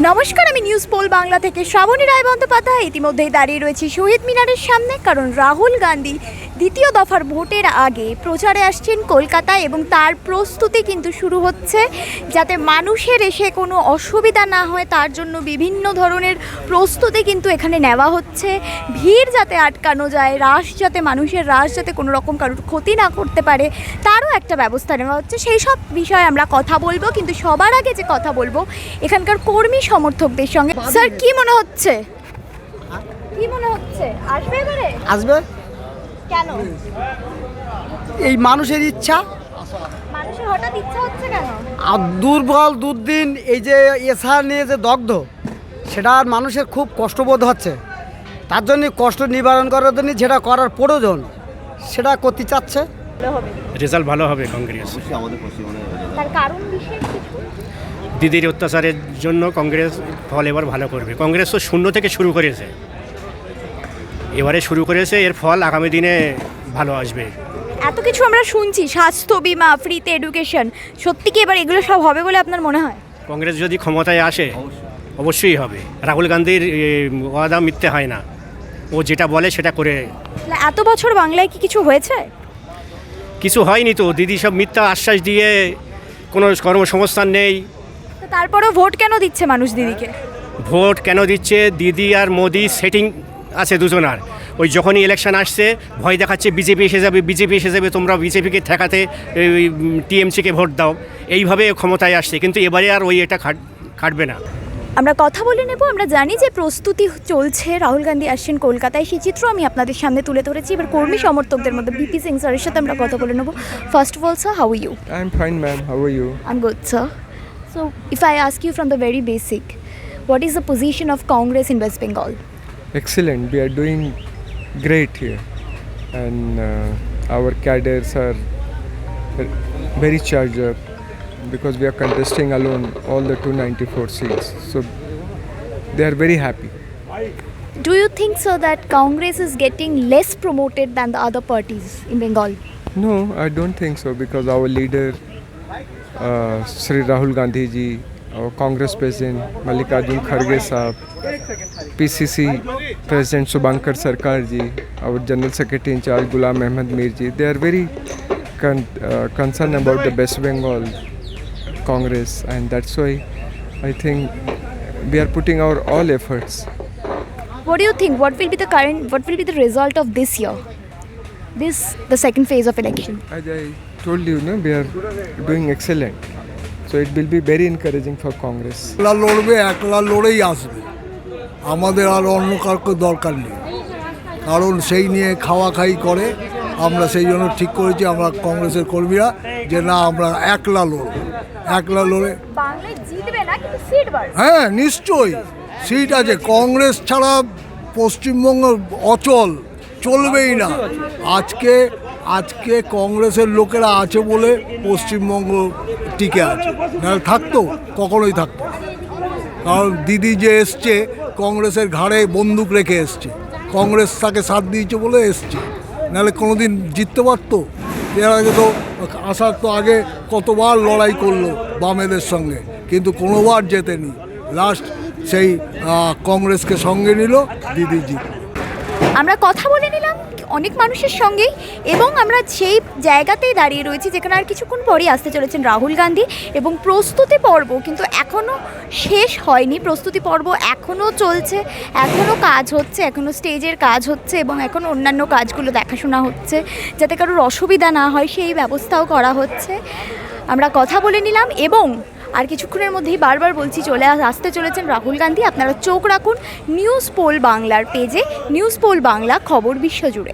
নমস্কার, আমি news pole Bangla থেকে শ্রাবণী রায় বন্দ্যোপাধ্যায় ইতিমধ্যেই দাঁড়িয়ে রয়েছি শহীদ মিনারের সামনে, কারণ রাহুল গান্ধী দ্বিতীয় দফার ভোটের আগে প্রচারে আসছেন কলকাতায় এবং তার প্রস্তুতি কিন্তু শুরু হচ্ছে যাতে মানুষের এসে কোনো অসুবিধা না হয় তার জন্য বিভিন্ন ধরনের প্রস্তুতি কিন্তু এখানে নেওয়া হচ্ছে। ভিড় যাতে আটকানো যায়, মানুষের রাশ যাতে কোনো রকম কারোর ক্ষতি না করতে পারে তারও একটা ব্যবস্থা নেওয়া হচ্ছে। সেই সব বিষয়ে আমরা কথা বলবো, কিন্তু সবার আগে যে কথা বলবো এখানকার কর্মী সমর্থকদের সঙ্গে। স্যার, কি মনে হচ্ছে আসবে এবারে? আসবে। কেন? এই মানুষের ইচ্ছা, মানুষের হঠাৎ ইচ্ছা হচ্ছে কেন? আর দুর্বল দুর্দিন এই যে এসআর নিয়ে যে দগ্ধ, সেটা মানুষের খুব কষ্টবোধ হচ্ছে। তার জন্য কষ্ট নিবারণ করার জন্য যেটা করার প্রয়োজন সেটা করতে চাচ্ছে। রেজাল্ট ভালো হবে কংগ্রেস। তার কারণ বিশেষ কিছু? দিদির অত্যাচারের জন্য কংগ্রেস ফল এবার ভালো করবে। কংগ্রেস তো শূন্য থেকে শুরু করেছে, এবারে শুরু করেছে, এর ফল আগামী দিনে ভালো আসবে। এত কিছু আমরা শুনছি, স্বাস্থ্য বিমা, ফ্রিতে এডুকেশন, সত্যি কি এবার এগুলো সব হবে বলে আপনার মনে হয়? কংগ্রেস যদি ক্ষমতায় আসে অবশ্যই হবে। রাহুল গান্ধীর ওয়াদা মিথ্যে হয় না, ও যেটা বলে সেটা করে। এত বছর বাংলায় কি কিছু হয়েছে? কিছু হয়নি তো, দিদি সব মিথ্যা আশ্বাস দিয়ে কোনো কর্মসংস্থান নেই। তারপরেও ভোট কেন দিচ্ছে মানুষ দিদিকে? ভোট কেন দিচ্ছে? দিদি আর মোদি সেটিং আছে দুজনার। ওই যখনই ইলেকশন আসছে ভয় দেখাচ্ছে বিজেপি এসে যাবে, তোমরা বিজেপিকে ঠেকাতে টিএমসিকে ভোট দাও, এইভাবে ক্ষমতায় আসছে। কিন্তু এবারে আর এটা খাটবে না। আমরা কথা বলে নেব। আমরা জানি যে প্রস্তুতি চলছে, রাহুল গান্ধী আসছেন কলকাতায়, সেই চিত্র আমি আপনাদের সামনে তুলে ধরেছি। এবার কর্মী সমর্থকদের মধ্যে বিপি সিং স্যারের সাথে আমরা কথা বলে নেব। First of all, sir, how are you? I am fine ma'am, how are you? I'm good, sir. So, if I ask you from the very basic, what is the position of Congress in West Bengal? Excellent, we are doing great here, and our cadres are very charged up because we are contesting alone all the 294 seats, so they are very happy. Do you think, sir, that Congress is getting less promoted than the other parties in Bengal? No, I don't think so, because our leader Sri Rahul Gandhi ji, our Congress President Mallikarjun Kharge Sahab, PCC President Subhankar Sarkar ji, our General Secretary in charge Ghulam Ahmed Mir ji, they are very concerned about the West Bengal Congress, and that's why I think we are putting our all efforts. What do you think? What will be the result of this year? The second phase of election. As I told you, no, we are doing excellent. So it will be very encouraging for Congress. একলা লড়বে, একলা লড়েই আসবে, আমাদের আর অন্য কাউকে দরকার নেই। কারণ সেই নিয়ে খাওয়া খাই করে, আমরা সেই জন্য ঠিক করেছি আমরা কংগ্রেসের কর্মীরা যে না, আমরা একলা লড়ে বাংলায় জিতবে না, কিন্তু সিট বাড়বে। হ্যাঁ, নিশ্চয়ই সিট আছে। কংগ্রেস ছাড়া পশ্চিমবঙ্গ অচল, চলবেই না। আজকে কংগ্রেসের লোকেরা আছে বলে পশ্চিমবঙ্গ টিকে আছে, নাহলে থাকতো, কখনোই থাকতো। কারণ দিদি যে এসছে কংগ্রেসের ঘাড়ে বন্দুক রেখে এসছে, কংগ্রেস তাকে সাথ দিয়েছে বলে এসছে, নাহলে কোনোদিন জিততে পারতো? এর আগে তো আসার তো আগে কতবার লড়াই করলো বামেদের সঙ্গে, কিন্তু কোনোবার জেতেনি। লাস্ট সেই কংগ্রেসকে সঙ্গে নিল দিদিজি। আমরা কথা বলে নিলাম অনেক মানুষের সঙ্গেই, এবং আমরা সেই জায়গাতেই দাঁড়িয়ে রয়েছি যেখানে আর কিছুক্ষণ পরই আসতে চলেছেন রাহুল গান্ধী, এবং প্রস্তুতি পর্ব কিন্তু এখনও শেষ হয়নি। প্রস্তুতি পর্ব এখনও চলছে, এখনও কাজ হচ্ছে, এখনও স্টেজের কাজ হচ্ছে, এবং এখন অন্যান্য কাজগুলো দেখাশোনা হচ্ছে যাতে কারোর অসুবিধা না হয় সেই ব্যবস্থাও করা হচ্ছে। আমরা কথা বলে নিলাম, এবং আর কিছুক্ষণের মধ্যেই বারবার বলছি আসতে চলেছেন রাহুল গান্ধী। আপনারা চোখ রাখুন নিউজ পোল বাংলার পেজে, নিউজ পোল বাংলা, খবর বিশ্বজুড়ে।